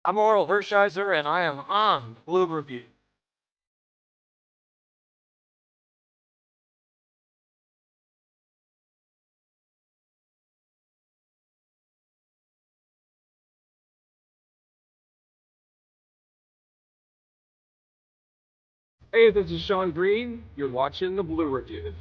I'm Oral Hershiser, and I am on Blue Review. Hey, this is Sean Green. You're watching the Blue Review.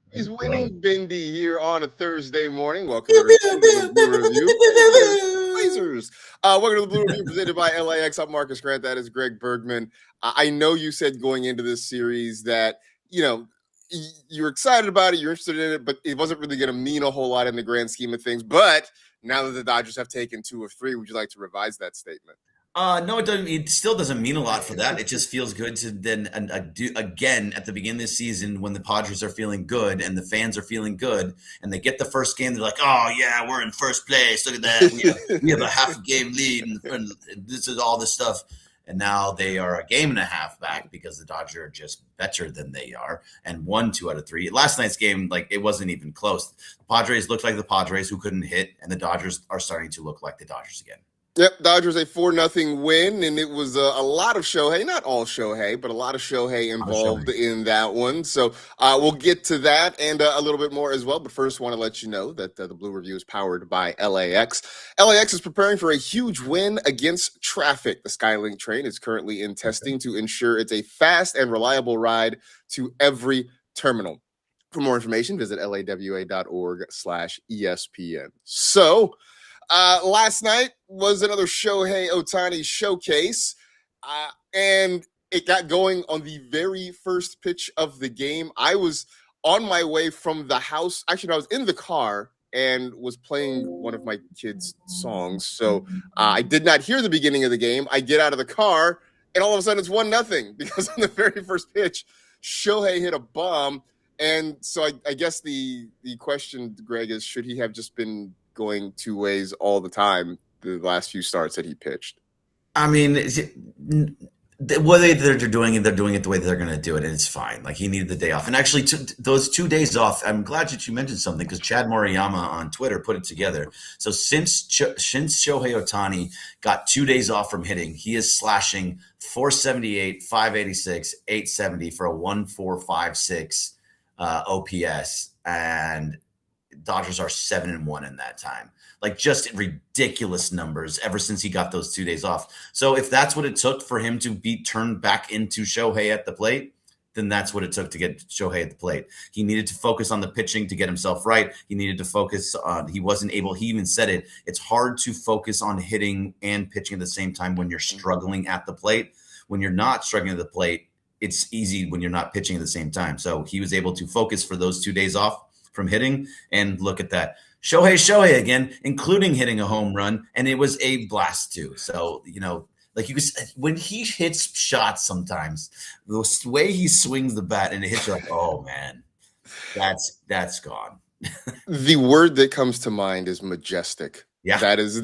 He's winning Bindi here on a Thursday morning. Welcome everybody to the Blue Review. Blazers. Welcome to the Blue Review presented by LAX. I'm Marcas Grant. That is Greg Bergman. I know you said going into this series that, you're excited about it, you're interested in it, but it wasn't really going to mean a whole lot in the grand scheme of things. But now that the Dodgers have taken 2 of 3, would you like to revise that statement? No, it doesn't. It still doesn't mean a lot for that. It just feels good to then do again at the beginning of the season when the Padres are feeling good and the fans are feeling good and they get the first game. They're like, "Oh yeah, we're in first place. Look at that. We have a half a game lead, and this is all this stuff." And now they are a game and a half back because the Dodgers are just better than they are and won 2 out of 3. Last night's game, like it wasn't even close. The Padres looked like the Padres who couldn't hit, and the Dodgers are starting to look like the Dodgers again. Yep, Dodgers a 4-0 win, and it was a lot of Shohei, not all Shohei, but a lot of Shohei involved in that one. So we'll get to that and a little bit more as well. But first, want to let you know that the Blue Review is powered by LAX. LAX is preparing for a huge win against traffic. The Skylink train is currently in testing to ensure it's a fast and reliable ride to every terminal. For more information, visit lawa.org/ESPN. So, last night was another Shohei Ohtani showcase, and it got going on the very first pitch of the game. I was on my way from the house. Actually, I was in the car and was playing one of my kids' songs. So I did not hear the beginning of the game. I get out of the car, and all of a sudden it's 1-0 because on the very first pitch, Shohei hit a bomb. And so I guess the question, Greg, is should he have just been going 2 ways all the time the last few starts that he pitched? I mean, the way they're doing it the way they're going to do it, and it's fine. Like he needed the day off, and actually, those 2 days off. I'm glad that you mentioned something because Chad Moriyama on Twitter put it together. So since Shohei Ohtani got 2 days off from hitting, he is slashing 478, 586, 870 for a 1.456 OPS, and Dodgers are 7-1 in that time. Like just ridiculous numbers ever since he got those 2 days off. So if that's what it took for him to be turned back into Shohei at the plate, then that's what it took to get Shohei at the plate. He needed to focus on the pitching to get himself right. He needed to focus on, he wasn't able, he even said it, it's hard to focus on hitting and pitching at the same time when you're struggling at the plate. When you're not struggling at the plate, it's easy when you're not pitching at the same time. So he was able to focus for those 2 days off from hitting, and look at that. Shohei again, including hitting a home run, and it was a blast too. So, like when he hits shots sometimes, the way he swings the bat and it hits, you're like, oh man, that's gone. The word that comes to mind is majestic. Yeah. That is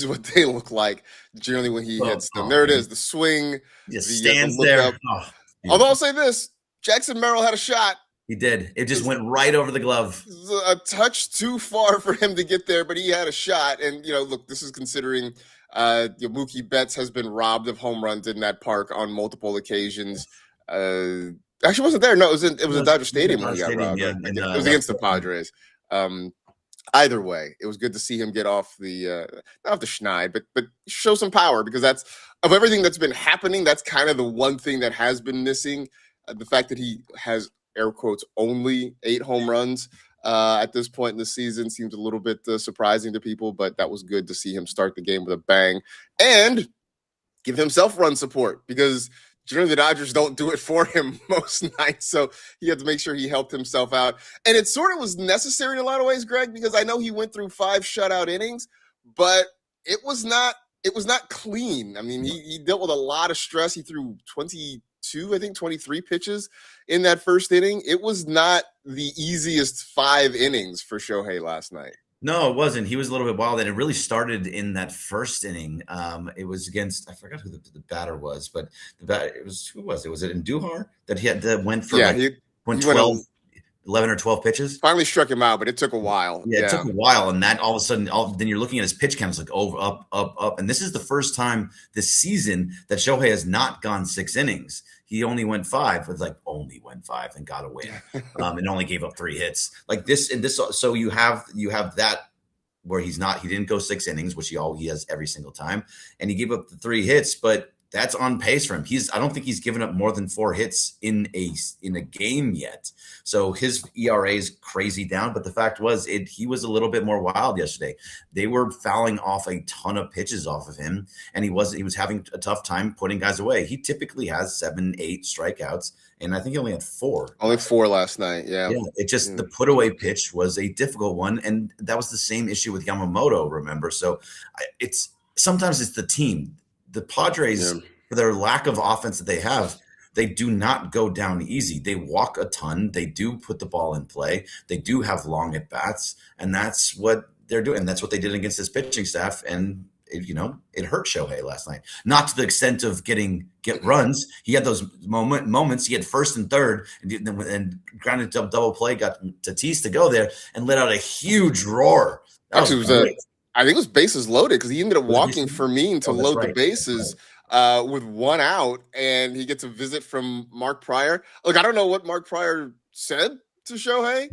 what they look like generally when he hits them. There it is, the swing, stands there. Although I'll say this, Jackson Merrill had a shot. He did. It just went right over the glove. A touch too far for him to get there, but he had a shot. And, look, this is considering Mookie Betts has been robbed of home runs in that park on multiple occasions. Actually wasn't there. No, it was at Dodger Stadium when he got robbed. Yeah, it was against the Padres. Either way, it was good to see him get off the not off the schneid, but show some power, because that's, of everything that's been happening, that's kind of the one thing that has been missing. The fact that he has, air quotes, only 8 home runs at this point in the season seems a little bit surprising to people, but that was good to see him start the game with a bang and give himself run support, because generally the Dodgers don't do it for him most nights. So he had to make sure he helped himself out. And it sort of was necessary in a lot of ways, Greg, because I know he went through 5 shutout innings, but it was not clean. I mean, he dealt with a lot of stress. He threw 23 pitches in that first inning. It was not the easiest 5 innings for Shohei last night. No, it wasn't. He was a little bit wild, and it really started in that first inning. It was against, I forgot who the batter was, but it was, who was it? Was it Andujar that that went for Yeah, like he went went 12, 11 or 12 pitches? finally struck him out, but it took a while. Yeah, it took a while, and that all of a sudden, then you're looking at his pitch count. It's like over, up, up, up, and this is the first time this season that Shohei has not gone 6 innings. He only went 5. It's like only went 5 and got a win, and only gave up 3 hits. Like this and this. So you have that where he didn't go 6 innings, which he has every single time, and he gave up the 3 hits, but that's on pace for him. I don't think he's given up more than 4 hits in a game yet. So his ERA is crazy down. But the fact was, he was a little bit more wild yesterday. They were fouling off a ton of pitches off of him, and he was having a tough time putting guys away. He typically has 7, 8 strikeouts, and I think he only had 4. Only 4 last night. Yeah. It just the put away pitch was a difficult one, and that was the same issue with Yamamoto. Remember, so sometimes it's the team. The Padres, for their lack of offense that they have, they do not go down easy. They walk a ton. They do put the ball in play. They do have long at bats, and that's what they're doing. That's what they did against this pitching staff, and it hurt Shohei last night. Not to the extent of get runs. He had those moments. He had first and third, and grounded double play, got Tatis to go there and let out a huge roar. Actually, I think it was bases loaded because he ended up walking Fermin to load the bases with 1 out, and he gets a visit from Mark Prior. Look, I don't know what Mark Prior said to Shohei,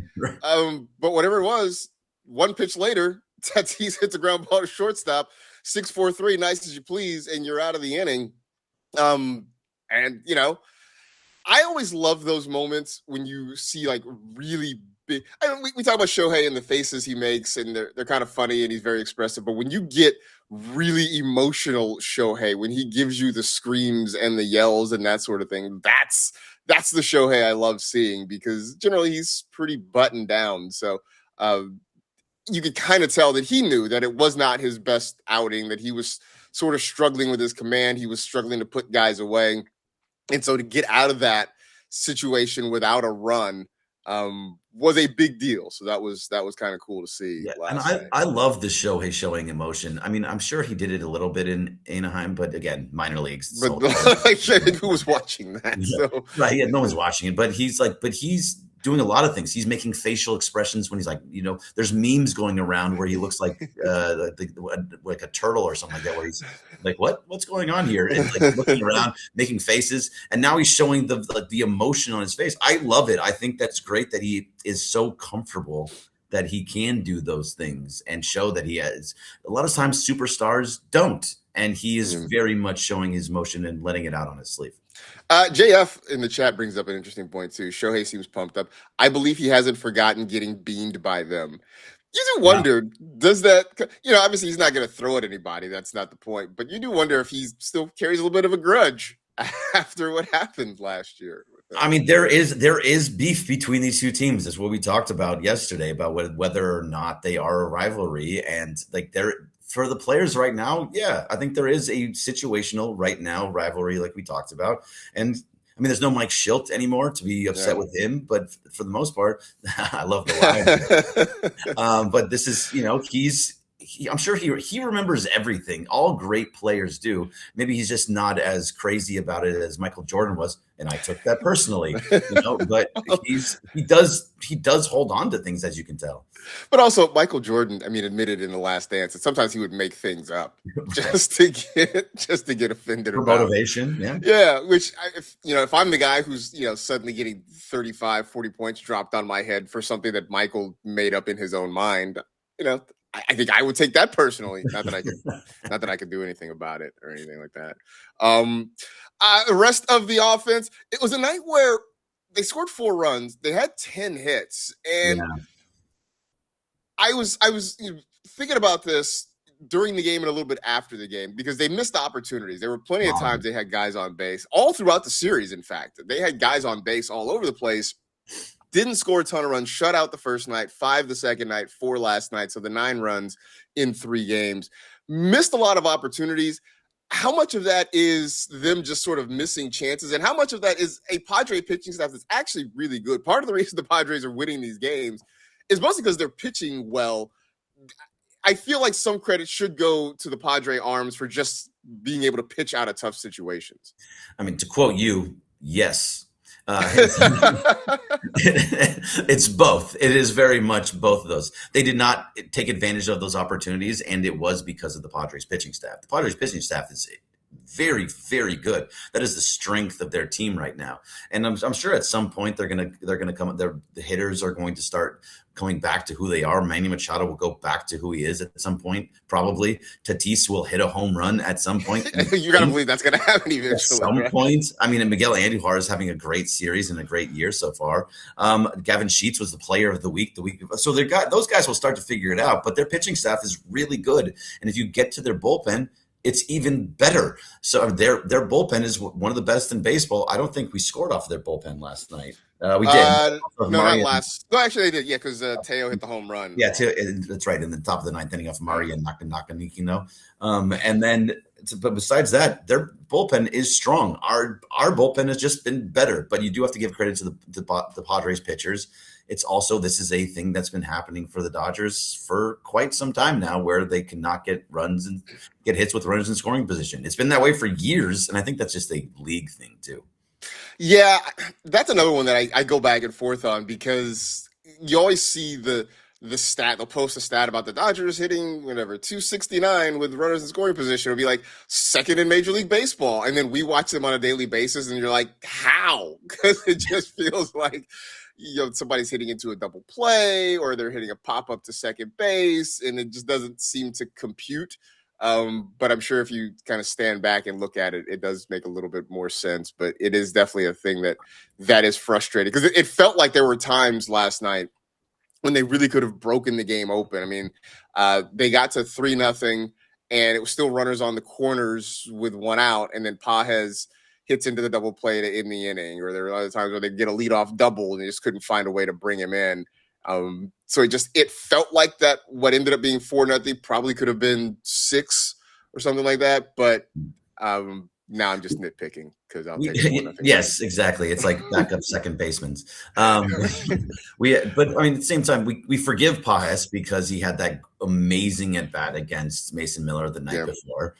but whatever it was, 1 pitch later, Tatis hits a ground ball to shortstop, 6-4-3, nice as you please, and you're out of the inning. And I always love those moments when you see like really big. We talk about Shohei and the faces he makes, and they're kind of funny, and he's very expressive. But when you get really emotional Shohei, when he gives you the screams and the yells and that sort of thing, that's the Shohei I love seeing, because generally he's pretty buttoned down. So you could kind of tell that he knew that it was not his best outing, that he was sort of struggling with his command. He was struggling to put guys away. And so to get out of that situation without a run was a big deal. So that was kind of cool to see. Yeah, and I love the Shohei showing emotion. I mean, I'm sure he did it a little bit in Anaheim, but again, minor leagues. But who was watching that? Yeah. So. Right, yeah, no one's watching it. But he's doing a lot of things. He's making facial expressions when he's like, there's memes going around where he looks like like a turtle or something like that, where he's like, what's going on here? And like looking around, making faces. And now he's showing the emotion on his face. I love it. I think that's great that he is so comfortable that he can do those things and show that he has. A lot of times superstars don't. And he is very much showing his emotion and letting it out on his sleeve. JF in the chat brings up an interesting point too. Shohei seems pumped up. I believe he hasn't forgotten getting beamed by them. You do wonder, does that, obviously he's not going to throw at anybody. That's not the point. But you do wonder if he still carries a little bit of a grudge after what happened last year. I mean, there is beef between these two teams. That's what we talked about yesterday, about whether or not they are a rivalry. And like for the players right now, yeah, I think there is a situational right now rivalry like we talked about. And I mean, there's no Mike Schilt anymore to be upset with him, but for the most part, I love the line. But this is, I'm sure he remembers everything. All great players do. Maybe he's just not as crazy about it as Michael Jordan was, and I took that personally. But he does hold on to things, as you can tell. But also, Michael Jordan, admitted in The Last Dance that sometimes he would make things up just to get offended for about motivation. Yeah. Which if I'm the guy who's suddenly getting 35, 40 points dropped on my head for something that Michael made up in his own mind, I think I would take that personally. Not that I could do anything about it or anything like that. The rest of the offense, it was a night where they scored 4 runs. They had 10 hits, and I was thinking about this during the game and a little bit after the game, because they missed opportunities. There were plenty of times they had guys on base all throughout the series. In fact, they had guys on base all over the place. Didn't score a ton of runs, shut out the first night, 5 the second night, 4 last night. So the 9 runs in 3 games. Missed a lot of opportunities. How much of that is them just sort of missing chances? And how much of that is a Padre pitching staff that's actually really good? Part of the reason the Padres are winning these games is mostly because they're pitching well. I feel like some credit should go to the Padre arms for just being able to pitch out of tough situations. I mean, to quote you, yes. It's both. It is very much both of those. They did not take advantage of those opportunities, and it was because of the Padres pitching staff. The Padres pitching staff is very, very good. That is the strength of their team right now. And I'm sure at some point they're gonna come. The hitters are going to start coming back to who they are. Manny Machado will go back to who he is at some point. Probably Tatis will hit a home run at some point. You got to believe that's going to happen eventually. At some point. I mean, and Miguel Andujar is having a great series and a great year so far. Gavin Sheets was the player of the week. So those guys will start to figure it out. But their pitching staff is really good. And if you get to their bullpen, it's even better. So their bullpen is one of the best in baseball. I don't think we scored off of their bullpen last night. We did. No, not last. No, actually, they did. Yeah, because Teo hit the home run. Yeah, that's right. In the top of the ninth inning off Mari and Nakanikino. And then, but besides that, their bullpen is strong. Our bullpen has just been better. But you do have to give credit to the Padres pitchers. It's also, this is a thing that's been happening for the Dodgers for quite some time now, where they cannot get runs and get hits with runners in scoring position. It's been that way for years, and I think that's just a league thing too. Yeah, that's another one that I go back and forth on, because you always see the stat. They'll post a stat about the Dodgers hitting 269 with runners in scoring position. It'll be like second in Major League Baseball, and then we watch them on a daily basis, and you're like, how? Because it just feels like somebody's hitting into a double play, or they're hitting a pop up to second base, and it just doesn't seem to compute. But I'm sure if you kind of stand back and look at it, it does make a little bit more sense. But it is definitely a thing that is frustrating, because it felt like there were times last night when they really could have broken the game open. I mean, they got to 3-0, and it was still runners on the corners with one out, and then Pages hits into the double play to end the inning. Or there were other times where they get a leadoff double and they just couldn't find a way to bring him in. So it felt like that what ended up being 4-0 probably could have been 6 or something like that. But now I'm just nitpicking, because I'll take 4-0. Yes, exactly. It's like backup second basemen. But I mean, at the same time, we forgive Pages because he had that amazing at bat against Mason Miller the night before,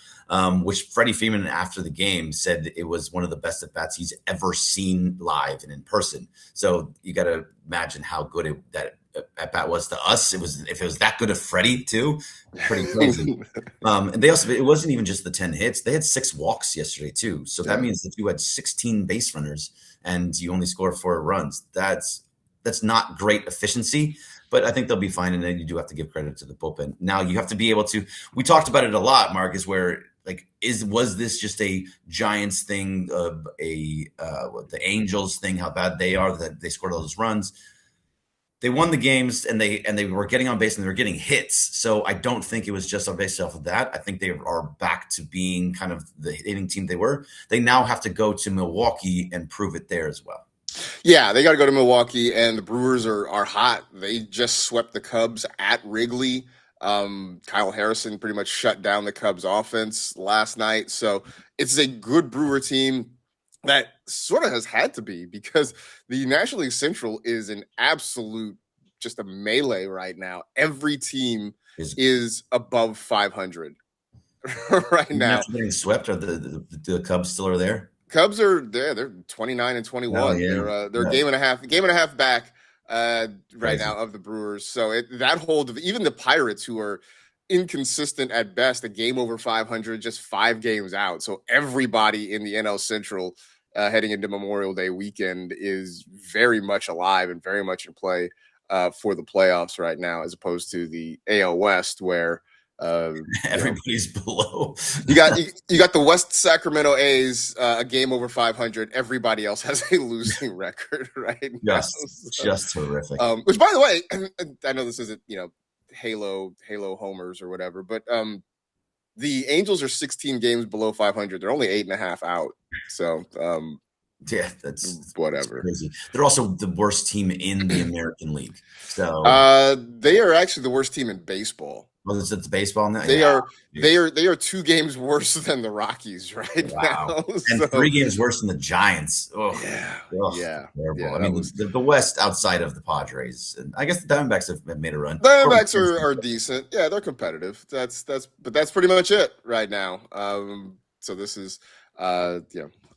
which Freddie Freeman after the game said it was one of the best at bats he's ever seen live and in person. So you got to imagine how good that at bat was to us. If it was that good of Freddie too, pretty crazy. And it wasn't even just the 10 hits. They had 6 walks yesterday too. So that means that you had 16 base runners and you only scored 4 runs. That's not great efficiency, but I think they'll be fine. And then you do have to give credit to the bullpen. Now you have to be able to. We talked about it a lot, Marcus, where was this just a Giants thing, the Angels thing, how bad they are that they scored all those runs? They won the games, and they were getting on base and they were getting hits. So I don't think it was just based off of that. I think they are back to being kind of the hitting team they were. They now have to go to Milwaukee and prove it there as well. Yeah, they got to go to Milwaukee, and the Brewers are hot. They just swept the Cubs at Wrigley. Kyle Harrison pretty much shut down the Cubs offense last night. So it's a good Brewer team that sort of has had to be, because the National League Central is an absolute just a melee right now. Every team is above 500 right now. Getting swept, or the Cubs still are there? Cubs are there. They're 29 and 21. Oh, yeah. They're a game and a half back right now of the Brewers. So that hold of even the Pirates, who are inconsistent at best, a game over 500, just 5 games out. So everybody in the NL Central heading into Memorial Day weekend is very much alive and very much in play for the playoffs right now, as opposed to the AL West, where everybody's below. you got the West Sacramento A's a game over 500. Everybody else has a losing record right now. Just terrific. Which, by the way, I know this isn't Halo homers or whatever, but the Angels are 16 games below 500. They're only 8.5 out. So yeah, that's whatever. That's crazy. They're also the worst team in the American League. So they are actually the worst team in baseball. Well, it's baseball now. They Yeah. they are 2 games worse than the Rockies right Wow. now. And So, 3 games worse than the Giants. Ugh. yeah, Ugh, yeah, terrible. yeah. I mean, the West outside of the Padres, and I guess the Diamondbacks have made a run. Diamondbacks are decent. Yeah, they're competitive. But that's pretty much it right now. So this is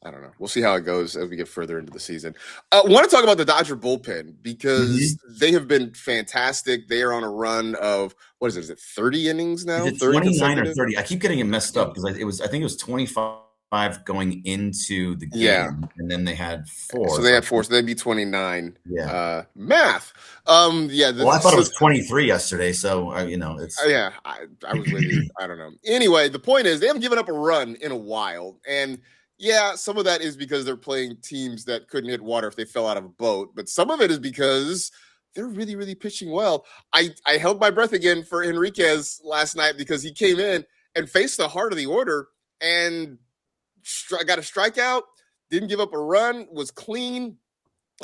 I don't know. We'll see how it goes as we get further into the season. I want to talk about the Dodger bullpen because they have been fantastic. They are on a run of what is it? Is it 30 innings now? Is it 30 29 or 30? I keep getting it messed up because I think it was 25 going into the game, and then they had 4. So they had 4, so they'd be 29. Yeah. Math. Well, I thought it was 23 yesterday, so it's yeah, I was with you. I don't know. Anyway, the point is they haven't given up a run in a while, and yeah, some of that is because they're playing teams that couldn't hit water if they fell out of a boat, but some of it is because they're really, really pitching well. I held my breath again for Enriquez last night because he came in and faced the heart of the order and got a strikeout, didn't give up a run, was clean.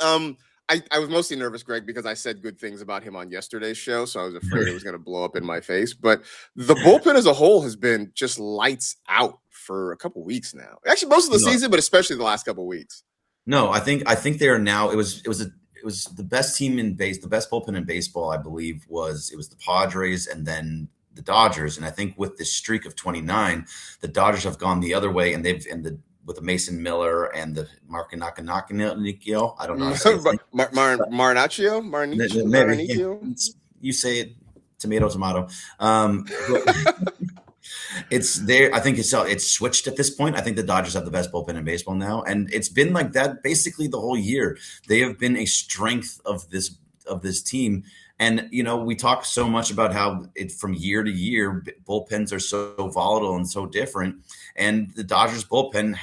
I was mostly nervous, Greg, because I said good things about him on yesterday's show, so I was afraid it was going to blow up in my face. But the bullpen as a whole has been just lights out for a couple weeks now. Actually, most of the season, but especially the last couple weeks. No, I think they are now. It was the best team in the best bullpen in baseball, I believe. It was the Padres and then the Dodgers, and I think with this streak of 29, the Dodgers have gone the other way, and with the Mason Miller and the Marcinaccio. I don't know. Marinaccio. You say it, tomato. It's there. I think it's switched at this point. I think the Dodgers have the best bullpen in baseball now, and it's been like that basically the whole year. They have been a strength of this team. And, we talk so much about how from year to year, bullpens are so volatile and so different. And the Dodgers bullpen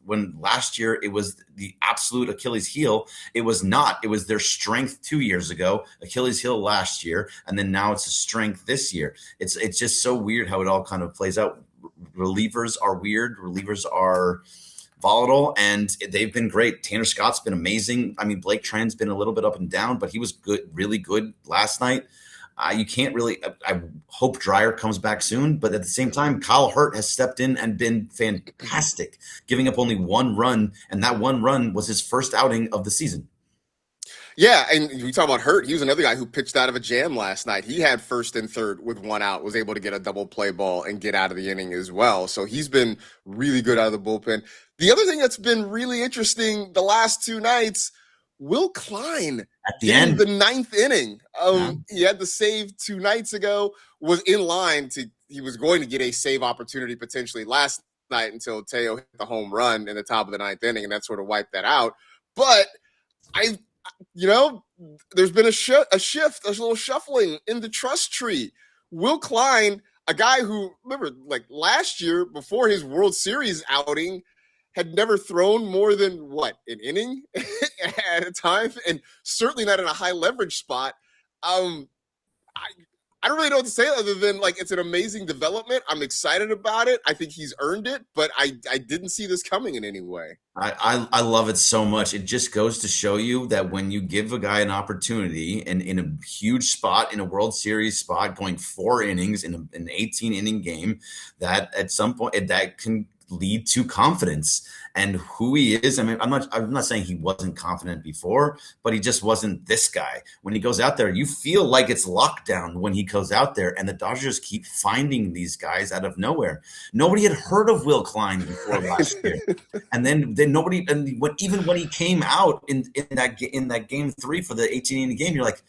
when last year it was the absolute Achilles heel, it was not. It was their strength 2 years ago, Achilles heel last year, and then now it's a strength this year. It's just so weird how it all kind of plays out. Relievers are weird. Relievers are volatile, and they've been great. Tanner Scott's been amazing. I mean, Blake Tren's been a little bit up and down, but he was good, really good last night. You can't really. I hope Dreyer comes back soon, but at the same time, Kyle Hurt has stepped in and been fantastic, giving up only 1 run, and that 1 run was his first outing of the season. Yeah, and we talk about Hurt. He was another guy who pitched out of a jam last night. He had first and third with 1 out, was able to get a double play ball and get out of the inning as well. So he's been really good out of the bullpen. The other thing that's been really interesting the last 2 nights, Will Klein at the end, the 9th inning. He had the save 2 nights ago, was in line he was going to get a save opportunity potentially last night until Teo hit the home run in the top of the 9th inning, and that sort of wiped that out. But there's been a shift, a little shuffling in the trust tree. Will Klein, a guy who, remember, like last year before his World Series outing, had never thrown more than an inning at a time, and certainly not in a high leverage spot. I don't really know what to say other than it's an amazing development. I'm excited about it. I think he's earned it, but I didn't see this coming in any way. I love it so much. It just goes to show you that when you give a guy an opportunity in a huge spot, in a World Series spot, going 4 innings in an 18-inning game, that at some point that can lead to confidence and who he is. I mean, I'm not saying he wasn't confident before, but he just wasn't this guy. When he goes out there, you feel like it's lockdown when he goes out there, and the Dodgers keep finding these guys out of nowhere. Nobody had heard of Will Klein before last year. And then nobody, and even when he came out in that game 3 for the 18-inning game, you're like,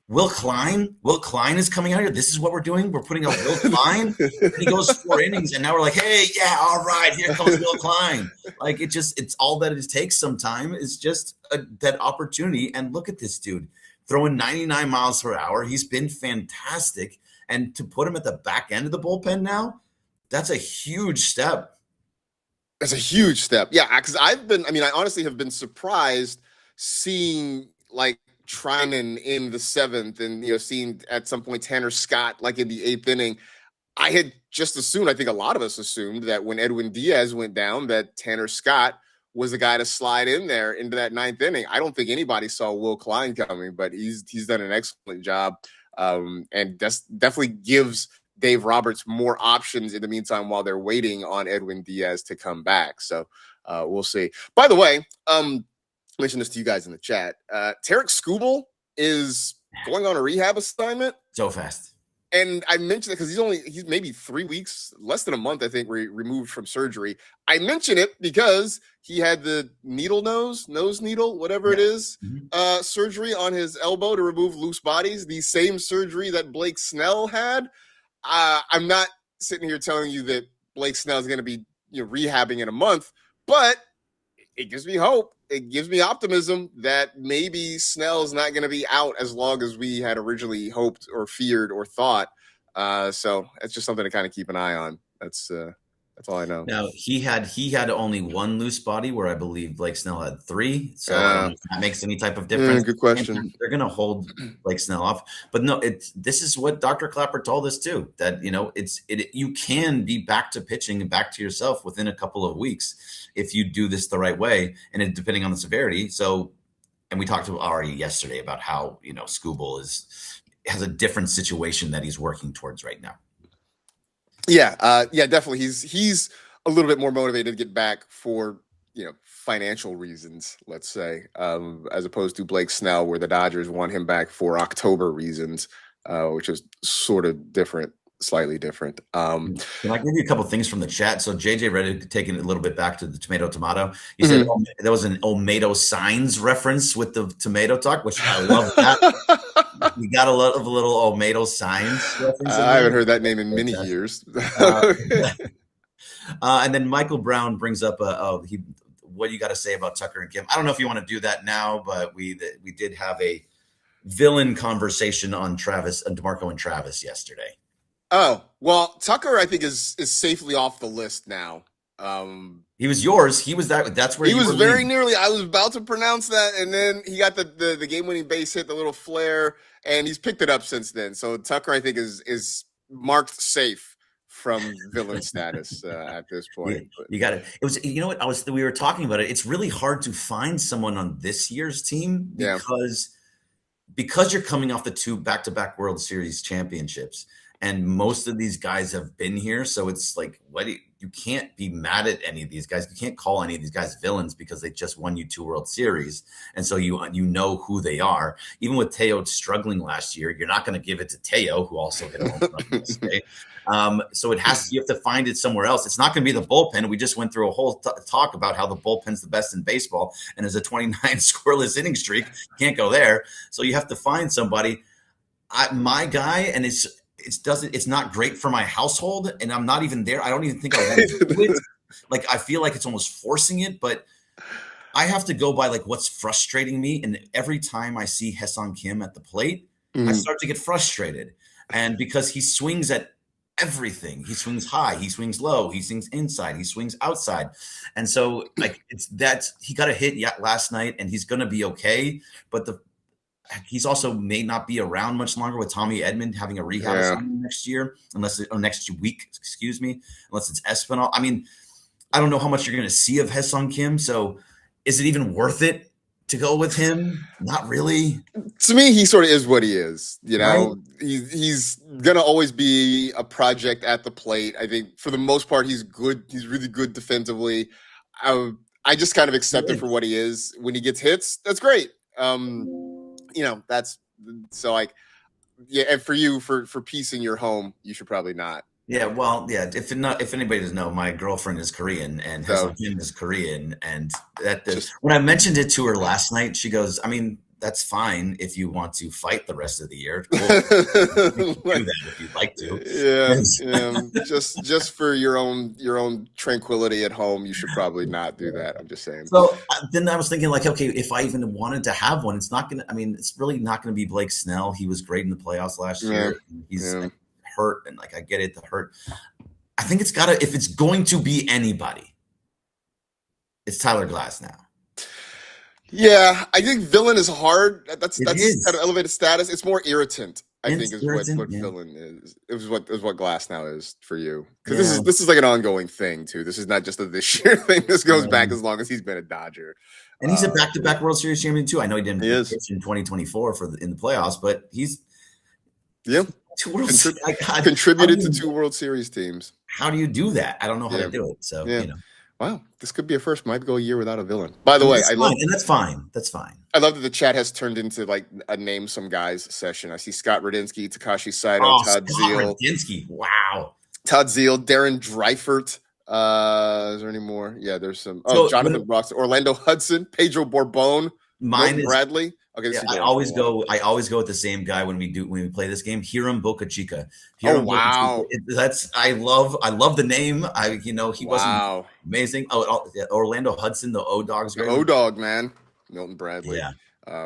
Will Klein is coming out here. This is what we're doing. We're putting out Will Klein. And he goes 4 innings, and now we're like, hey, yeah, all right, here comes Will Klein. It's all that it takes sometime is just that opportunity. And look at this dude throwing 99 miles per hour. He's been fantastic. And to put him at the back end of the bullpen now, that's a huge step. That's a huge step. Yeah, because I honestly have been surprised seeing Trinan in the 7th and, seeing at some point Tanner Scott in the 8th inning. I had just assumed, I think a lot of us assumed that when Edwin Diaz went down, that Tanner Scott was the guy to slide in there into that 9th inning. I don't think anybody saw Will Klein coming, but he's done an excellent job. and definitely gives Dave Roberts more options in the meantime while they're waiting on Edwin Diaz to come back. So we'll see. By the way, I mentioned this to you guys in the chat. Tarek Skubal is going on a rehab assignment so fast. And I mentioned it because he's maybe 3 weeks, less than a month, I think, removed from surgery. I mention it because he had the nose needle, whatever it is, surgery on his elbow to remove loose bodies, the same surgery that Blake Snell had. I'm not sitting here telling you that Blake Snell is going to be rehabbing in a month, but it gives me hope. It gives me optimism that maybe Snell's not going to be out as long as we had originally hoped or feared or thought. So it's just something to kind of keep an eye on. That's all I know. Now he had only one loose body, where I believe Blake Snell had 3. So I don't know if that makes any type of difference. Good question. They're going to hold Blake Snell off, but no, this is what Dr. Clapper told us too. That you can be back to pitching and back to yourself within a couple of weeks if you do this the right way, and depending on the severity. So, and we talked to Ari yesterday about how Skubal has a different situation that he's working towards right now. Yeah, definitely. He's a little bit more motivated to get back for financial reasons, let's say, as opposed to Blake Snell, where the Dodgers want him back for October reasons, which is sort of different, slightly different. Can I give you a couple things from the chat? So JJ Reddick, taking it a little bit back to the tomato. He said there was an Olmedo Signs reference with the tomato talk, which I love that. We got a lot of little Olmedo Signs reference. I haven't heard that name in many years. And then Michael Brown brings up what you got to say about Tucker and Kim. I don't know if you want to do that now, but we did have a villain conversation on DeMarco and Travis yesterday. Oh, well, Tucker, I think, is safely off the list now. He was yours. He was that's where he was very nearly. I was about to pronounce that, and then he got the game-winning base hit, the little flare, and he's picked it up since then. So Tucker, I think, is marked safe from villain status at this point. Yeah, you got it. It was, we were talking about it. It's really hard to find someone on this year's team because you're coming off the 2 back-to-back World Series championships. And most of these guys have been here. So it's like, you can't be mad at any of these guys. You can't call any of these guys villains because they just won you 2 World Series. And so you know who they are. Even with Teo struggling last year, you're not going to give it to Teo, who also hit a home run yesterday. So you have to find it somewhere else. It's not going to be the bullpen. We just went through a whole talk about how the bullpen's the best in baseball. And there's a 29 scoreless inning streak. Can't go there. So you have to find somebody. My guy, and it's not great for my household, and I'm not even there. I don't even think I want to do it. Like, I feel like it's almost forcing it, but I have to go by what's frustrating me. And every time I see Ha-Seong Kim at the plate, I start to get frustrated. And because he swings at everything, he swings high, he swings low, he swings inside, he swings outside. And so he got a hit last night, and he's going to be okay. But he's also may not be around much longer with Tommy Edman having a rehab assignment next week, unless it's Espinal. I mean, I don't know how much you're going to see of Ha-Seong Kim. So is it even worth it to go with him? Not really. To me, he sort of is what he is. Right? He's going to always be a project at the plate. I think for the most part, he's good. He's really good defensively. I just kind of accept it for what he is. When he gets hits, that's great. That's so and for you, for peace in your home, you should probably not. Yeah, well, yeah. If anybody doesn't know, my girlfriend is Korean, and Ha-Seong Kim is Korean, and when I mentioned it to her last night, she goes, "I mean, that's fine if you want to fight the rest of the year. Cool. You can do that if you'd like to." Yeah. Just for your own tranquility at home, you should probably not do that. I'm just saying. So then I was thinking, okay, if I even wanted to have one, it's really not going to be Blake Snell. He was great in the playoffs last year. He's hurt, and I get it, the hurt. I think if it's going to be anybody, it's Tyler Glass now. Yeah, I think villain is hard. That's kind of elevated status. It's more irritant, I think, is what villain is. It was what Glass now is for you. Because this is like an ongoing thing too. This is not just a this year thing. This goes back as long as he's been a Dodger. And he's a back-to-back World Series champion too. I know he didn't pitch in 2024 in the playoffs, but Yeah. Contributed to 2 World Series teams. How do you do that? I don't know how to do it. So, Wow, this could be a first. Might go a year without a villain. By the way, that's fine. That's fine. I love that the chat has turned into like a name some guys session. I see Scott Radinsky, Takashi Saito, Todd Zeal. Radinsky, wow. Todd Zeal, Darren Dreifert. Is there any more? Yeah, there's some. Jonathan Brooks, Orlando Hudson, Pedro Borbon, Mine Bradley. Okay, I always go with the same guy when we play this game. Hiram Bocachica. Wow, I love the name. He wasn't amazing. Orlando Hudson, the O-Dog's great. O-Dog, man. Milton Bradley. Yeah.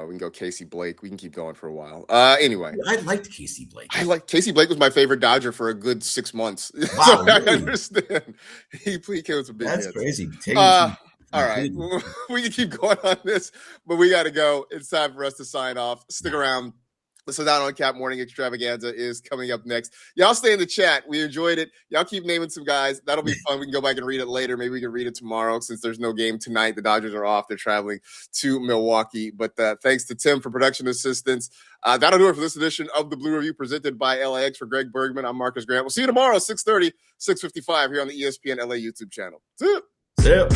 We can go Casey Blake. We can keep going for a while. Anyway, I liked Casey Blake. Casey Blake was my favorite Dodger for a good 6 months. Wow, so really? I understand. He came with some big hits. That's crazy. All right, we can keep going on this, but we got to go. It's time for us to sign off. Stick around. The Sit Down on Cap Morning Extravaganza is coming up next. Y'all stay in the chat. We enjoyed it. Y'all keep naming some guys. That'll be fun. We can go back and read it later. Maybe we can read it tomorrow since there's no game tonight. The Dodgers are off. They're traveling to Milwaukee. But thanks to Tim for production assistance. That'll do it for this edition of the Blue Review presented by LAX. For Greg Bergman, I'm Marcas Grant. We'll see you tomorrow, 6:30, 6:55 here on the ESPN LA YouTube channel. See ya. See ya.